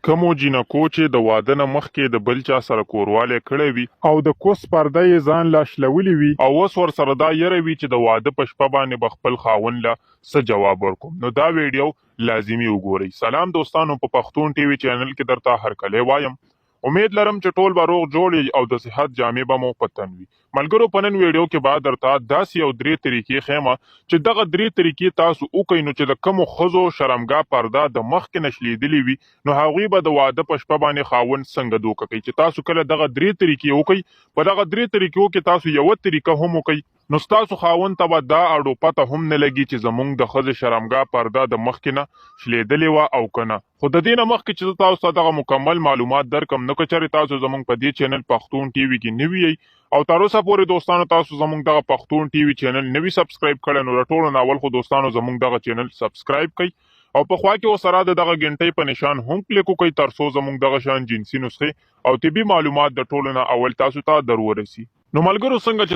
کومو جینکو چې د واده نه مخکې د بل چا سره کوروالی کړی وي او د کوس پرده یې ځان لا شلولي وي او اوس ورسره دا یره وي چې د واده په شپه باندې به خپل خاوند له څه جواب ورکوم، نو دا ویډیو لازمي وګورئ. سلام دوستانو، په پښتون ټي وي چینل کې درته هرکلی وایم. امید لرم چې ټول به روغ جوړ او د صحت جامې به مو په تن وي. ملګرو، په نن ویډیو کې به درته داسې یو 3 طریقې ښیم چې دغه 3 طریقې تاسو وکئ، نو چې د کومو ښځو شرمګاه پرده د مخکې نه شلېدلې وي، نو هغوی به د واده په شپه باندې خاوند څنګه دوکه کوي. چې تاسو کله دغه 3 طریقې وکئ، په دغه 3 طریقو کې تاسو یوه طریقه هم وکئ، نو ستاسو خاوند ته به دا اډو پته هم نه لګي چې زمونږ د ښځې شرمګاه پرده د مخکې نه شلېدلې وه او که نه. خو د دې نه مخکې چې زه تاسو ته دغه مکمل معلومات درکم، نو که چېرې تاسو زمونږ په دې چینل پښتون ټي وي کې نوي یئ او تر اوسه پورې دوستانو تاسو زمونږ دغه پښتون ټي وي چینل نوي سبسکرایب کړی، نو د ټولو نه اول خو دوستانو زمونږ دغه چینل سبسکرایب کړئ او په خوا کې ورسره د دغه ګنټۍ په نشان هم کلیک وکړئ، تر څو زمونږ دغه شان جنسي نسخې او طبي معلومات د ټولو نه اول تاسو ته در ورسي. نو ملګرو، څنګه چې